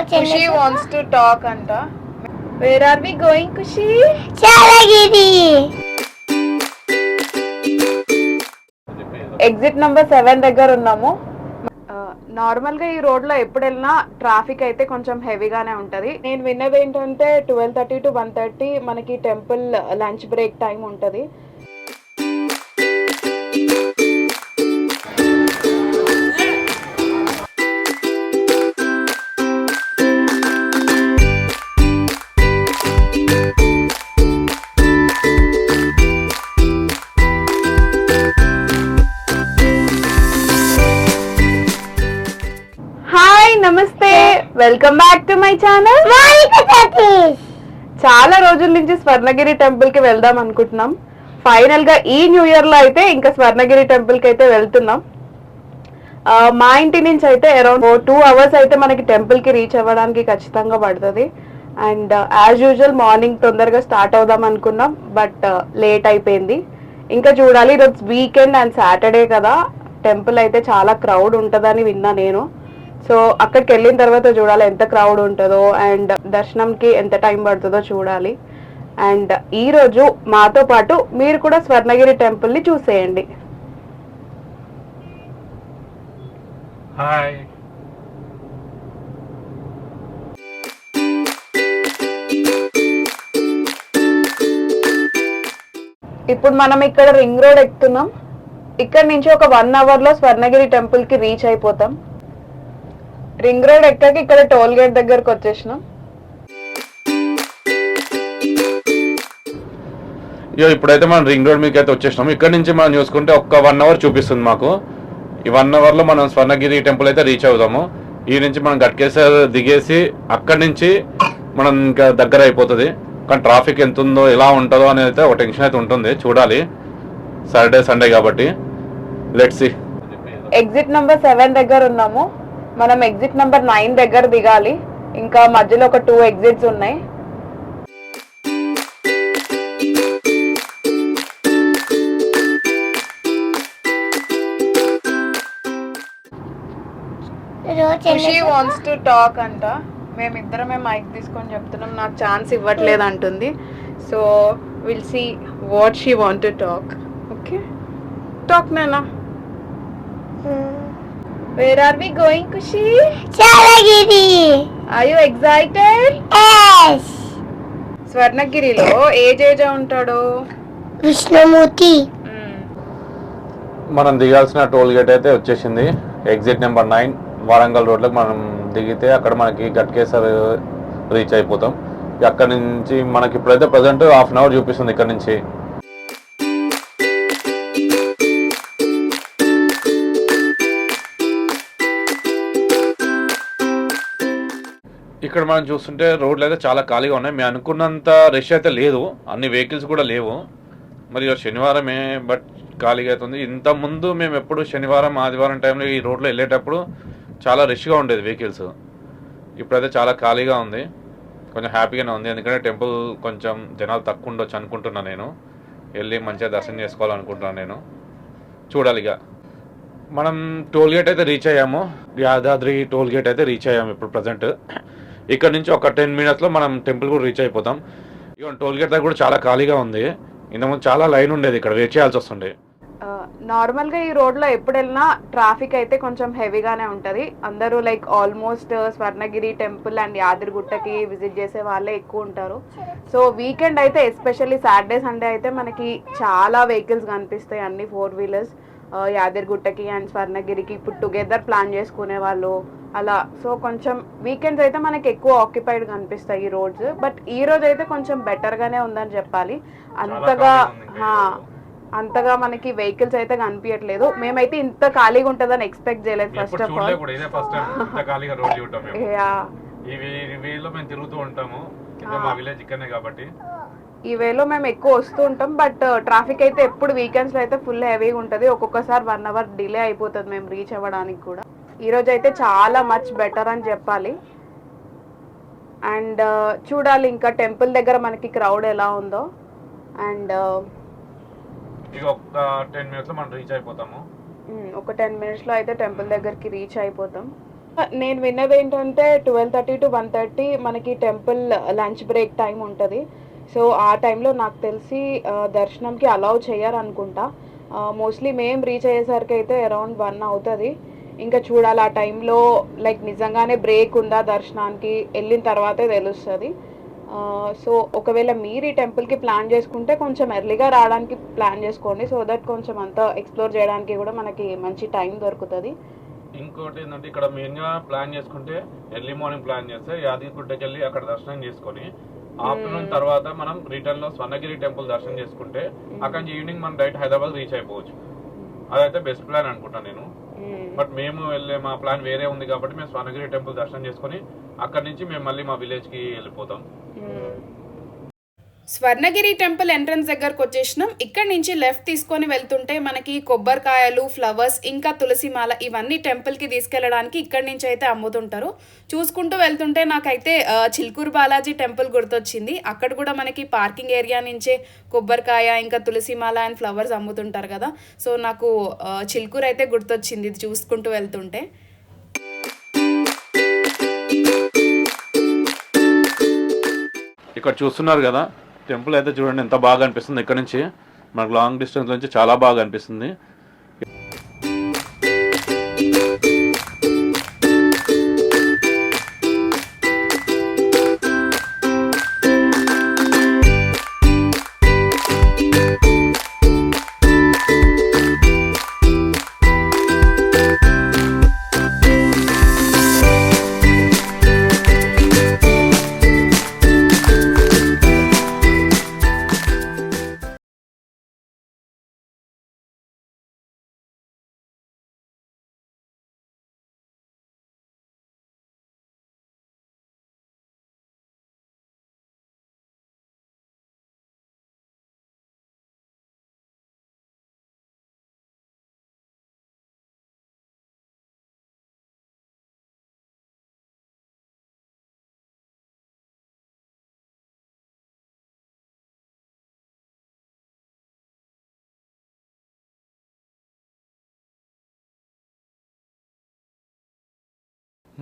Kushi wants to talk anta. Where are we going, Kushi? Chalagiri. Exit number 7 దగ్గర ఉన్నాము. నార్మల్గా ఈ రోడ్లో ఎప్పుడు వెళ్ళినా ట్రాఫిక్ అయితే కొంచెం హెవీగానే ఉంటుంది. నేను విన్నది ఏంటంటే 12:30 to 1:30 మనకి టెంపుల్ లంచ్ బ్రేక్ టైం ఉంటుంది. నమస్తే, welcome back to my channel. చాలా రోజుల నుంచి స్వర్ణగిరి టెంపుల్ కి వెళ్దాం అనుకుంటున్నాం. ఫైనల్ గా ఈ న్యూ ఇయర్ లో అయితే ఇంకా స్వర్ణగిరి టెంపుల్ కి అయితే వెళ్తున్నాం. మా ఇంటి నుంచి అయితే అరౌండ్ 2 hours అయితే మనకి టెంపుల్ కి రీచ్ అవ్వడానికి ఖచ్చితంగా పడుతుంది. అండ్ యాజ్ యూజువల్ మార్నింగ్ తొందరగా స్టార్ట్ అవుదాం అనుకున్నాం, బట్ లేట్ అయిపోయింది. ఇంకా చూడాలి, ఈరోజు వీకెండ్ అండ్ సాటర్డే కదా, టెంపుల్ అయితే చాలా క్రౌడ్ ఉంటుందని విన్నా నేను. సో అక్కడికి వెళ్ళిన తర్వాత చూడాలి ఎంత క్రౌడ్ ఉంటుందో అండ్ దర్శనంకి ఎంత టైం పడుతుందో చూడాలి. అండ్ ఈరోజు మాతో పాటు మీరు కూడా స్వర్ణగిరి టెంపుల్ని చూసేయండి. హాయ్. ఇప్పుడు మనం ఇక్కడ రింగ్ రోడ్ ఎక్కుతున్నాం. ఇక్కడ నుంచి ఒక 1 hour లో స్వర్ణగిరి టెంపుల్కి రీచ్ అయిపోతాం. రింగ్ రోడ్ ఎక్కాక ఇక్కడ టోల్ గేట్ దగ్గరకు వచ్చేసినాం. ఇప్పుడైతే మనం రింగ్ రోడ్ మీకు అయితే వచ్చేసినాం. ఇక్కడ నుంచి మనం చూసుకుంటే ఒక్క 1 hour చూపిస్తుంది మాకు. ఈ 1 hour లో మనం స్వర్ణగిరి టెంపుల్ అయితే రీచ్ అవుతాము. ఈ నుంచి మనం గట్కేసర్ దిగేసి అక్కడి నుంచి మనం ఇంకా దగ్గర అయిపోతుంది. కానీ ట్రాఫిక్ ఎంత ఉందో ఎలా ఉంటుందో అనేది అయితే ఒక టెన్షన్ అయితే ఉంటుంది. చూడాలి, సాటర్డే సండే కాబట్టి. Let's see. ఎగ్జిట్ నెంబర్ 7 దగ్గర ఉన్నాము. మనం ఎగ్జిట్ నెంబర్ 9 దగ్గర దిగాలి. ఇంకా మధ్యలో ఒక 2 ఎగ్జిట్స్ ఉన్నాయి. She wants to talk అంట. మేమిద్దరమే మైక్ తీసుకొని చెప్తున్నాం, నాకు ఛాన్స్ ఇవ్వట్లేదు అంటుంది. So will see what she want to talk. Okay, talk నానా. Where are we going, Kushi? Chalagiri. Are you excited? Yes. స్వర్ణగిరిలో ఏ జేజ ఉంటాడు? కృష్ణమూర్తి. మనం దిగాల్సిన టోల్ గేట్ అయితే వచ్చేసింది. ఎగ్జిట్ నెంబర్ 9 వారంగల్ రోడ్లో మనం దిగితే అక్కడ మనకి గట్కేసర్ రీచ్ అయిపోతాం. అక్కడ నుంచి మనకి ఇప్పుడైతే ప్రజెంట్ 1/2 hour చూపిస్తుంది ఇక్కడ నుంచి. ఇక్కడ మనం చూస్తుంటే రోడ్లు అయితే చాలా ఖాళీగా ఉన్నాయి. మేము అనుకున్నంత రష్ అయితే లేదు, అన్ని వెహికల్స్ కూడా లేవు. మరి శనివారమే, బట్ ఖాళీగా అవుతుంది. ఇంతకుముందు మేము ఎప్పుడు శనివారం ఆదివారం టైంలో ఈ రోడ్లో వెళ్ళేటప్పుడు చాలా రష్గా ఉండేది వెహికల్స్. ఇప్పుడైతే చాలా ఖాళీగా ఉంది, కొంచెం హ్యాపీగానే ఉంది. ఎందుకంటే టెంపుల్ కొంచెం జనాలు తక్కువ ఉండొచ్చు అనుకుంటున్నాను. నేను వెళ్ళి మంచిగా దర్శనం చేసుకోవాలనుకుంటున్నాను నేను. చూడాలి. ఇక మనం టోల్ గేట్ అయితే రీచ్ అయ్యాము. యాదాద్రి టోల్ గేట్ అయితే రీచ్ అయ్యాము ఇప్పుడు ప్రజెంట్. ఇక్కడ నుంచి ఒక 10 minutes మనం టెంపుల్ కూడా రీచ్ అయిపోతాం. ఇక టోల్ గేట్ దగ్గర కూడా చాలా ఖాళీగా ఉంది. ఇంతకుముందు చాలా లైన్ ఉండేది, ఇక్కడ వెయిట్ చేయాల్సి వస్తుండే. నార్మల్గా ఈ రోడ్లో ఎప్పుడు వెళ్ళినా ట్రాఫిక్ అయితే కొంచెం హెవీగానే ఉంటుంది. అందరూ like almost Swarnagiri temple and యాదగిరిగుట్టకి విజిట్ చేసే వాళ్ళే ఎక్కువ ఉంటారు. సో వీకెండ్ అయితే ఎస్పెషల్లీ సాటర్డే సండే అయితే మనకి చాలా వెహికల్స్ కనిపిస్తాయి, అన్ని 4-wheelers. యాదగిరిగుట్టకి అండ్ స్వర్ణగిరికి ఇప్పుడు టుగెదర్ ప్లాన్ చేసుకునే వాళ్ళు అలా. సో కొంచెం వీకెండ్స్ అయితే మనకి ఎక్కువ ఆక్యుపైడ్ కనిపిస్తాయి ఈ రోడ్స్. బట్ ఈ రోజు అయితే కొంచెం బెటర్గానే ఉందని చెప్పాలి. అంతగా మనకి వెహికల్స్ అయితే కనిపించట్లేదు. మేమైతే ఇంత ఖాళీగా ఉంటుందని ఎక్స్పెక్ట్ చేయలేదు ఫస్ట్ ఆఫ్ ఆల్. ఈ వేలో మేము ఎక్కువ వస్తూ ఉంటాం, బట్ ట్రాఫిక్ అయితే ఎప్పుడు వీకెండ్స్లో అయితే ఫుల్ హెవీగా ఉంటుంది. ఒక్కొక్కసారి 1 hour డిలే అయిపోతుంది మేము రీచ్ అవ్వడానికి కూడా. ఈరోజు అయితే చాలా మచ్ బెటర్ అని చెప్పాలి. అండ్ చూడాలి ఇంకా టెంపుల్ దగ్గర మనకి క్రౌడ్ ఎలా ఉందో. అండ్ ఒక 10 minutes లో మనం రీచ్ అయిపోతాము. ఒక 10 minutes లో అయితే టెంపుల్ దగ్గరికి రీచ్ అయిపోతాం. నేను విన్నది ఏంటంటే 12:30 to 1:30 మనకి టెంపుల్ లంచ్ బ్రేక్ టైం ఉంటుంది. సో ఆ టైంలో నాకు తెలిసి దర్శనంకి అలౌ చేయరు అనుకుంటా. మోస్ట్లీ మేము రీచ్ అయ్యేసరికి అయితే అరౌండ్ 1 అవుతుంది. ఇంకా చూడాలి ఆ టైంలో లైక్ నిజంగానే బ్రేక్ ఉందా దర్శనానికి వెళ్ళిన తర్వాతే తెలుస్తుంది. సో ఒకవేళ మీరు ఈ టెంపుల్కి ప్లాన్ చేసుకుంటే కొంచెం ఎర్లీగా రావడానికి ప్లాన్ చేసుకోండి. సో దట్ కొంచెం అంతా ఎక్స్ప్లోర్ చేయడానికి కూడా మనకి మంచి టైం దొరుకుతుంది. ఇంకోటి ఏంటంటే ఇక్కడ మెయిన్గా ప్లాన్ చేసుకుంటే ఎర్లీ మార్నింగ్ ప్లాన్ చేస్తే యాదగిరిగుట్టకి వెళ్ళి అక్కడ దర్శనం చేసుకొని ఆఫ్టర్నూన్ తర్వాత మనం రిటర్న్ లో స్వర్ణగిరి టెంపుల్ దర్శనం చేసుకుంటే అక్కడ నుంచి ఈవినింగ్ మనం డైరెక్ట్ హైదరాబాద్ రీచ్ అయిపోవచ్చు. అదైతే బెస్ట్ ప్లాన్ అనుకుంటాను నేను. బట్ మేము మా ప్లాన్ వేరే ఉంది కాబట్టి మేము స్వర్ణగిరి టెంపుల్ దర్శనం చేసుకుని అక్కడ నుంచి మేము మళ్ళీ మా విలేజ్ కి వెళ్ళిపోతాం. స్వర్ణగిరి టెంపుల్ ఎంట్రన్స్ దగ్గరకు వచ్చేసినాం. ఇక్కడ నుంచి లెఫ్ట్ తీసుకొని వెళ్తుంటే మనకి కొబ్బరికాయలు, ఫ్లవర్స్, ఇంకా తులసిమాల ఇవన్నీ టెంపుల్కి తీసుకెళ్ళడానికి ఇక్కడి నుంచి అయితే అమ్ముతుంటారు. చూసుకుంటూ వెళ్తుంటే నాకైతే చిల్కూరు బాలాజీ టెంపుల్ గుర్తొచ్చింది. అక్కడ కూడా మనకి పార్కింగ్ ఏరియా నుంచే కొబ్బరికాయ, ఇంకా తులసిమాల అండ్ ఫ్లవర్స్ అమ్ముతుంటారు కదా. సో నాకు చిల్కూరు అయితే గుర్తొచ్చింది ఇది చూసుకుంటూ వెళ్తుంటే. ఇక్కడ చూస్తున్నారు కదా టెంపుల్ అయితే చూడండి ఎంత బాగా అనిపిస్తుంది. ఇక్కడ నుంచి మనకు లాంగ్ డిస్టెన్స్ నుంచి చాలా బాగా అనిపిస్తుంది.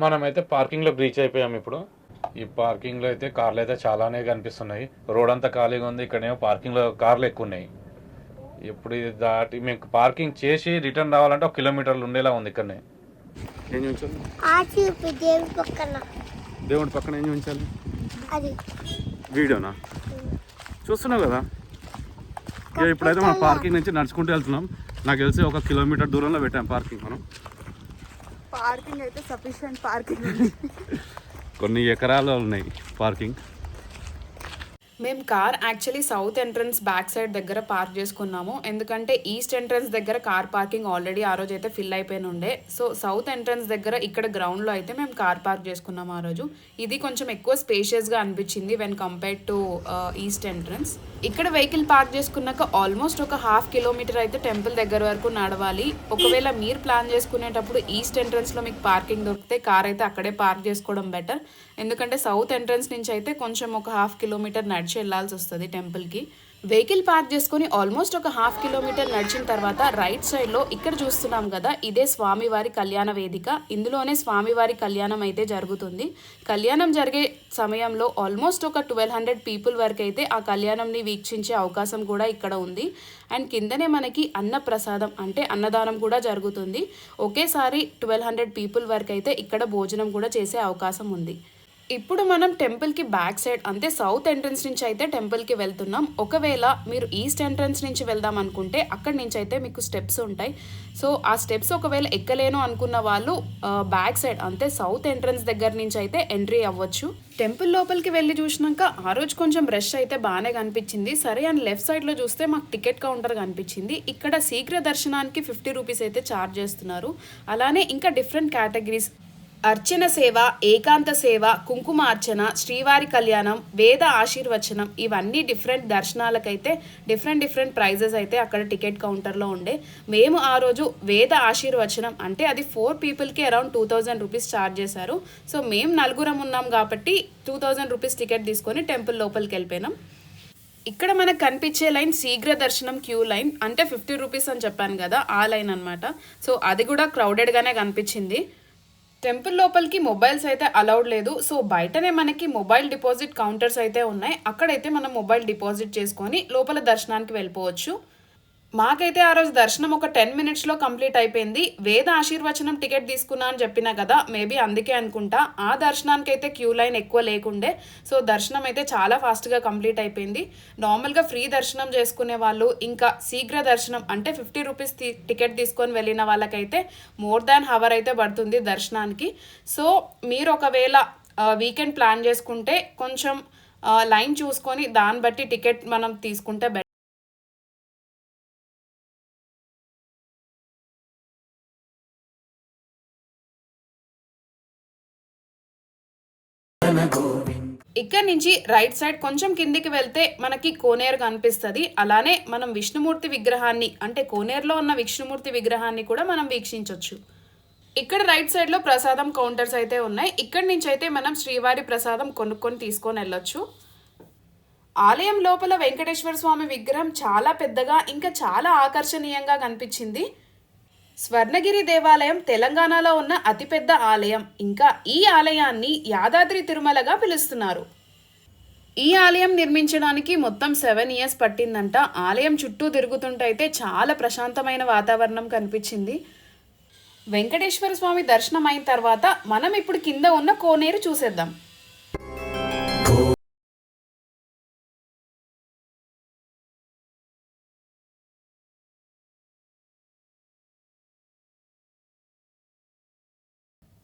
మనమైతే పార్కింగ్లోకి రీచ్ అయిపోయాం. ఇప్పుడు ఈ పార్కింగ్లో అయితే కార్లు అయితే చాలానే కనిపిస్తున్నాయి. రోడ్ అంతా ఖాళీగా ఉంది. ఇక్కడేమో పార్కింగ్లో కార్లు ఎక్కువ ఉన్నాయి. ఇప్పుడు ఇది దాటి మేము పార్కింగ్ చేసి రిటర్న్ రావాలంటే 1 కిలోమీటర్లు ఉండేలా ఉంది. ఇక్కడనే ఏం చూపించాలి? దేవుడి పక్కన ఏం చూపించాలి? వీడియోనా చూస్తున్నావు కదా. ఇప్పుడైతే మనం పార్కింగ్ నుంచి నడుచుకుంటూ వెళ్తున్నాం. నాకు తెలిసి 1 కిలోమీటర్ దూరంలో పెట్టాం పార్కింగ్. మనం పార్కింగ్ అయితే సఫిషియెంట్ పార్కింగ్ కొన్ని ఎకరాలు ఉన్నాయి పార్కింగ్. మేము car actually south entrance back side దగ్గర పార్క్ చేసుకున్నాము. ఎందుకంటే ఈస్ట్ ఎంట్రన్స్ దగ్గర కార్ పార్కింగ్ ఆల్రెడీ ఆ రోజు అయితే ఫిల్ అయిపోయిన ఉండే. సో సౌత్ ఎంట్రన్స్ దగ్గర ఇక్కడ గ్రౌండ్లో అయితే మేము కార్ పార్క్ చేసుకున్నాము ఆ రోజు. ఇది కొంచెం ఎక్కువ స్పేషియస్గా అనిపించింది when compare to east entrance. ఇక్కడ వెహికల్ పార్క్ చేసుకున్నాక ఆల్మోస్ట్ 1/2 కిలోమీటర్ అయితే టెంపుల్ దగ్గర వరకు నడవాలి. ఒకవేళ మీరు ప్లాన్ చేసుకునేటప్పుడు ఈస్ట్ ఎంట్రన్స్లో మీకు పార్కింగ్ దొరికితే కార్ అయితే అక్కడే పార్క్ చేసుకోవడం బెటర్. ఎందుకంటే సౌత్ ఎంట్రన్స్ నుంచి అయితే కొంచెం 1/2 కిలోమీటర్ నడిచి వెళ్ళాల్సి వస్తుంది టెంపుల్కి. వెహికల్ పార్క్ చేసుకుని ఆల్మోస్ట్ 1/2 కిలోమీటర్ నడిచిన తర్వాత రైట్ సైడ్లో ఇక్కడ చూస్తున్నాం కదా, ఇదే స్వామివారి కళ్యాణ వేదిక. ఇందులోనే స్వామివారి కళ్యాణం అయితే జరుగుతుంది. కళ్యాణం జరిగే సమయంలో ఆల్మోస్ట్ 1200 పీపుల్ వరకు అయితే ఆ కళ్యాణంని వీక్షించే అవకాశం కూడా ఇక్కడ ఉంది. అండ్ కిందనే మనకి అన్నప్రసాదం అంటే అన్నదానం కూడా జరుగుతుంది. ఒకేసారి 1200 పీపుల్ వరకు అయితే ఇక్కడ భోజనం కూడా చేసే అవకాశం ఉంది. ఇప్పుడు మనం టెంపుల్కి బ్యాక్ సైడ్ అంటే సౌత్ ఎంట్రన్స్ నుంచి అయితే టెంపుల్కి వెళ్తున్నాం. ఒకవేళ మీరు ఈస్ట్ ఎంట్రన్స్ నుంచి వెళ్దాం అనుకుంటే అక్కడి నుంచి అయితే మీకు స్టెప్స్ ఉంటాయి. సో ఆ స్టెప్స్ ఒకవేళ ఎక్కలేను అనుకున్న వాళ్ళు బ్యాక్ సైడ్ అంటే సౌత్ ఎంట్రన్స్ దగ్గర నుంచి అయితే ఎంట్రీ అవ్వచ్చు. టెంపుల్ లోపలికి వెళ్ళి చూసినాక ఆ రోజు కొంచెం రష్ అయితే బాగానే కనిపించింది. సరే అని లెఫ్ట్ సైడ్లో చూస్తే మాకు టికెట్ కౌంటర్ కనిపించింది. ఇక్కడ శీఘ్ర దర్శనానికి 50 రూపీస్ అయితే ఛార్జ్ చేస్తున్నారు. అలానే ఇంకా డిఫరెంట్ కేటగిరీస్ అర్చన సేవ, ఏకాంత సేవ, కుంకుమార్చన, శ్రీవారి కళ్యాణం, వేద ఆశీర్వచనం ఇవన్నీ డిఫరెంట్ దర్శనాలకైతే డిఫరెంట్ ప్రైజెస్ అయితే అక్కడ టికెట్ కౌంటర్లో ఉండే. మేము ఆ రోజు వేద ఆశీర్వచనం అంటే అది 4 పీపుల్కి అరౌండ్ 2000 రూపీస్ ఛార్జ్ చేశారు. సో మేము 4 ఉన్నాం కాబట్టి 2000 రూపీస్ టికెట్ తీసుకొని టెంపుల్ లోపలికి వెళ్ళిపోయినాం. ఇక్కడ మనకు కనిపించే లైన్ శీఘ్ర దర్శనం క్యూ లైన్ అంటే 50 రూపీస్ అని చెప్పాను కదా, ఆ లైన్ అనమాట. సో అది కూడా క్రౌడెడ్గానే కనిపించింది. టెంపుల్ లోపలికి మొబైల్స్ అయితే అలౌడ్ లేదు. సో బయటనే మనకి మొబైల్ డిపాజిట్ కౌంటర్స్ అయితే ఉన్నాయి. అక్కడైతే మనం మొబైల్ డిపాజిట్ చేసుకొని లోపల దర్శనానికి వెళ్ళిపోవచ్చు. మాకైతే ఆ రోజు దర్శనం ఒక 10 minutesలో కంప్లీట్ అయిపోయింది. వేద ఆశీర్వచనం టికెట్ తీసుకున్నా అని చెప్పినా కదా, మేబీ అందుకే అనుకుంటా. ఆ దర్శనానికి అయితే క్యూ లైన్ ఎక్కువ లేకుండే. సో దర్శనం అయితే చాలా ఫాస్ట్గా కంప్లీట్ అయిపోయింది. నార్మల్గా ఫ్రీ దర్శనం చేసుకునే వాళ్ళు, ఇంకా శీఘ్ర దర్శనం అంటే 50 రూపీస్ టికెట్ తీసుకొని వెళ్ళిన వాళ్ళకైతే మోర్ దాన్ హవర్ అయితే పడుతుంది దర్శనానికి. సో మీరు ఒకవేళ వీకెండ్ ప్లాన్ చేసుకుంటే కొంచెం లైన్ చూసుకొని దాన్ని బట్టి టికెట్ మనం తీసుకుంటే బెటర్. ఇక్కడ నుంచి రైట్ సైడ్ కొంచెం కిందికి వెళ్తే మనకి కోనేరు కనిపిస్తుంది. అలానే మనం విష్ణుమూర్తి విగ్రహాన్ని అంటే కోనేరులో ఉన్న విష్ణుమూర్తి విగ్రహాన్ని కూడా మనం వీక్షించవచ్చు. ఇక్కడ రైట్ సైడ్ లో ప్రసాదం కౌంటర్స్ అయితే ఉన్నాయి. ఇక్కడ నుంచి అయితే మనం శ్రీవారి ప్రసాదం కొనుక్కొని తీసుకొని వెళ్ళొచ్చు. ఆలయం లోపల వెంకటేశ్వర స్వామి విగ్రహం చాలా పెద్దగా ఇంకా చాలా ఆకర్షణీయంగా కనిపించింది. స్వర్ణగిరి దేవాలయం తెలంగాణలో ఉన్న అతిపెద్ద ఆలయం. ఇంకా ఈ ఆలయాన్ని యాదాద్రి తిరుమలగా పిలుస్తున్నారు. ఈ ఆలయం నిర్మించడానికి మొత్తం 7 years పట్టిందంట. ఆలయం చుట్టూ తిరుగుతుంటే అయితే చాలా ప్రశాంతమైన వాతావరణం కనిపించింది. వెంకటేశ్వర స్వామి దర్శనం అయిన తర్వాత మనం ఇప్పుడు కింద ఉన్న కోనేరు చూసేద్దాం.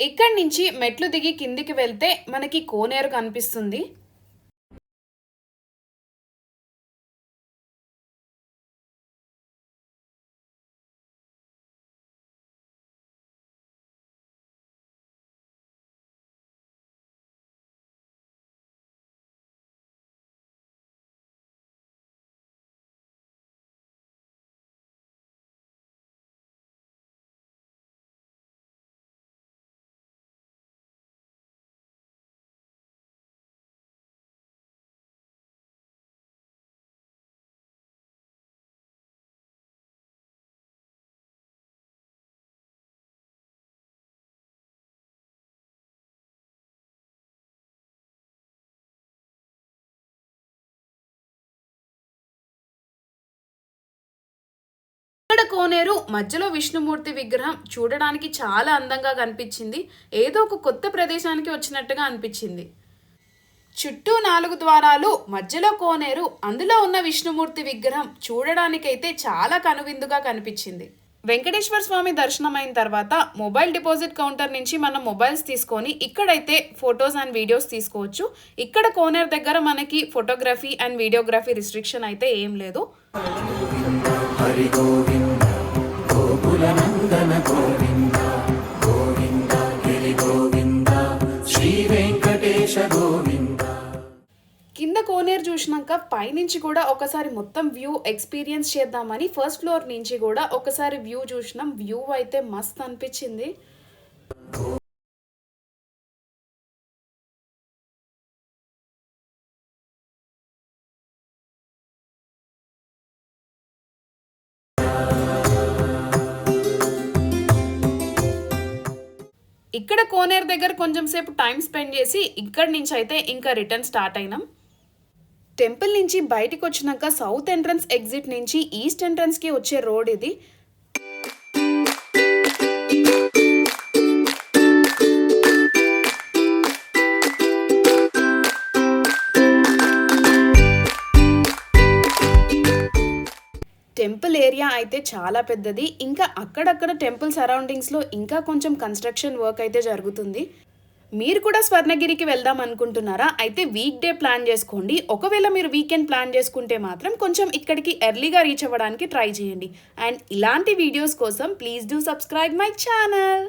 ఇక్కడి నుంచి మెట్లు దిగి కిందికి వెళ్తే మనకి కోనేరు కనిపిస్తుంది. ఇక్కడ కోనేరు మధ్యలో విష్ణుమూర్తి విగ్రహం చూడడానికి చాలా అందంగా కనిపించింది. ఏదో ఒక కొత్త ప్రదేశానికి వచ్చినట్టుగా అనిపించింది. చుట్టూ 4 ద్వారాలు, మధ్యలో కోనేరు, అందులో ఉన్న విష్ణుమూర్తి విగ్రహం చూడడానికైతే చాలా కనువిందుగా కనిపించింది. వెంకటేశ్వర స్వామి దర్శనం అయిన తర్వాత మొబైల్ డిపాజిట్ కౌంటర్ నుంచి మనం మొబైల్స్ తీసుకొని ఇక్కడైతే ఫొటోస్ అండ్ వీడియోస్ తీసుకోవచ్చు. ఇక్కడ కోనేరు దగ్గర మనకి ఫోటోగ్రఫీ అండ్ వీడియోగ్రఫీ రిస్ట్రిక్షన్ అయితే ఏం లేదు. హరి గోవింద గోకుల నందన గోవింద గోవింద గిరి గోవింద శ్రీ వెంకటేశ గోవింద. కింద కోనేరు చూసినాక పైనుంచి కూడా ఒకసారి మొత్తం వ్యూ ఎక్స్పీరియన్స్ చేద్దామని ఫస్ట్ ఫ్లోర్ నుంచి కూడా ఒకసారి వ్యూ చూసినాం. వ్యూ అయితే మస్త్ అనిపించింది. ఇక్కడ కోనేరు దగ్గర కొంచెం సేపు టైం స్పెండ్ చేసి ఇక్కడి నుంచి అయితే ఇంకా రిటర్న్ స్టార్ట్ అయినాం. టెంపుల్ నుంచి బయటకు వచ్చినాక సౌత్ ఎంట్రన్స్ ఎగ్జిట్ నుంచి ఈస్ట్ ఎంట్రన్స్కి వచ్చే రోడ్ ఇది. టెంపుల్ ఏరియా అయితే చాలా పెద్దది. ఇంకా అక్కడక్కడ టెంపుల్ సరౌండింగ్స్లో ఇంకా కొంచెం కన్స్ట్రక్షన్ వర్క్ అయితే జరుగుతుంది. మీరు కూడా స్వర్ణగిరికి వెళ్దాం అనుకుంటున్నారా? అయితే వీక్ డే ప్లాన్ చేసుకోండి. ఒకవేళ మీరు వీకెండ్ ప్లాన్ చేసుకుంటే మాత్రం కొంచెం ఇక్కడికి ఎర్లీగా రీచ్ అవ్వడానికి ట్రై చేయండి. అండ్ ఇలాంటి వీడియోస్ కోసం please do subscribe my channel.